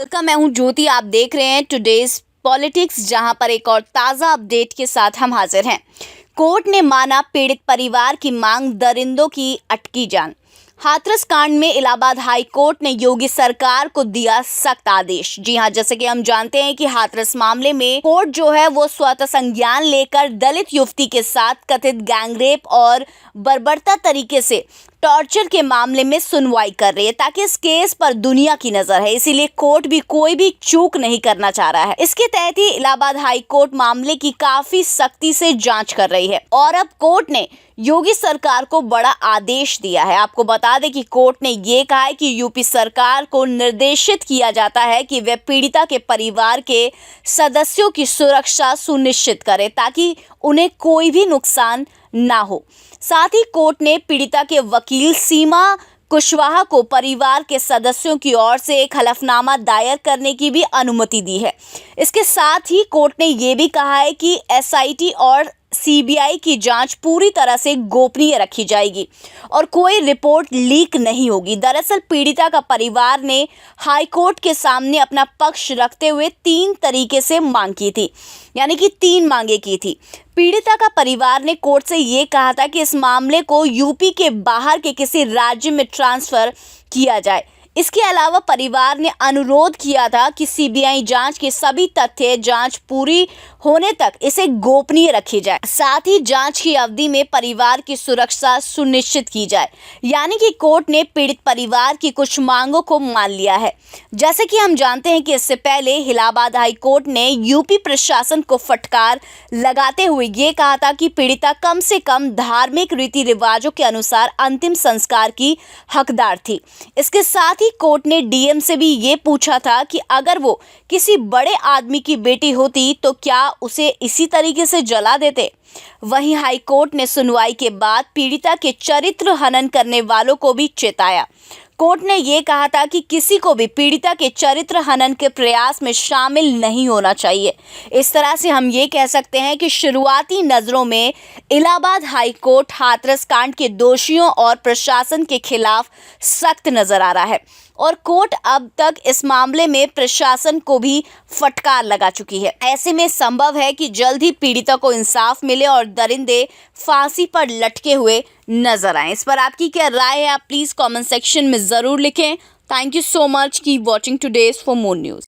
Welcome, मैं हूं ज्योति। आप देख रहे हैं टुडेज पॉलिटिक्स, जहां पर एक और ताज़ा अपडेट के साथ हम हाजिर हैं। कोर्ट ने माना पीड़ित परिवार की मांग, दरिंदों की अटकी जान। हाथरस कांड में इलाहाबाद हाई कोर्ट ने योगी सरकार को दिया सख्त आदेश। जी हां, जैसे कि हम जानते हैं कि हाथरस मामले में कोर्ट जो है वो स्वतः संज्ञान लेकर दलित युवती के साथ कथित गैंगरेप और बर्बरता तरीके से टॉर्चर के मामले में सुनवाई कर रही है, ताकि इस केस पर दुनिया की नजर है। इसीलिए कोर्ट भी कोई भी चूक नहीं करना चाह रहा है। इसके तहत ही इलाहाबाद हाई कोर्ट मामले की काफी सख्ती से जांच कर रही है और अब कोर्ट ने योगी सरकार को बड़ा आदेश दिया है। आपको बता दें कि कोर्ट ने ये कहा है कि यूपी सरकार को निर्देशित किया जाता है कि वे पीड़िता के परिवार के सदस्यों की सुरक्षा सुनिश्चित करे, ताकि उन्हें कोई भी नुकसान ना हो। साथ ही कोर्ट ने पीड़िता के वकील सीमा कुशवाहा को परिवार के सदस्यों की ओर से एक हलफनामा दायर करने की भी अनुमति दी है। इसके साथ ही कोर्ट ने यह भी कहा है कि एसआईटी और सीबीआई की जांच पूरी तरह से गोपनीय रखी जाएगी और कोई रिपोर्ट लीक नहीं होगी। दरअसल पीड़िता का परिवार ने हाई कोर्ट के सामने अपना पक्ष रखते हुए 3 तरीके से मांग की थी, यानी कि 3 मांगे की थी। पीड़िता का परिवार ने कोर्ट से ये कहा था कि इस मामले को यूपी के बाहर के किसी राज्य में ट्रांसफर किया जाए। इसके अलावा परिवार ने अनुरोध किया था कि सीबीआई जांच के सभी तथ्य जांच पूरी होने तक इसे गोपनीय रखी जाए। साथ ही जांच की अवधि में परिवार की सुरक्षा सुनिश्चित की जाए। यानी कि कोर्ट ने पीड़ित परिवार की कुछ मांगों को मान लिया है। जैसे कि हम जानते हैं कि इससे पहले इलाहाबाद हाई कोर्ट ने यूपी प्रशासन को फटकार लगाते हुए ये कहा था कि पीड़िता कम से कम धार्मिक रीति रिवाजों के अनुसार अंतिम संस्कार की हकदार थी। इसके साथ कोर्ट ने डीएम से भी ये पूछा था कि अगर वो किसी बड़े आदमी की बेटी होती तो क्या उसे इसी तरीके से जला देते। वहीं हाई कोर्ट ने सुनवाई के बाद पीड़िता के चरित्र हनन करने वालों को भी चेताया। कोर्ट ने यह कहा था कि किसी को भी पीड़िता के चरित्र हनन के प्रयास में शामिल नहीं होना चाहिए। इस तरह से हम ये कह सकते हैं कि शुरुआती नज़रों में इलाहाबाद हाई कोर्ट हाथरस कांड के दोषियों और प्रशासन के खिलाफ सख्त नजर आ रहा है और कोर्ट अब तक इस मामले में प्रशासन को भी फटकार लगा चुकी है। ऐसे में संभव है कि जल्द ही पीड़िता को इंसाफ मिले और दरिंदे फांसी पर लटके हुए नजर आए। इस पर आपकी क्या राय है, आप प्लीज कमेंट सेक्शन में जरूर लिखें। Thank you so much, keep watching today's for more news.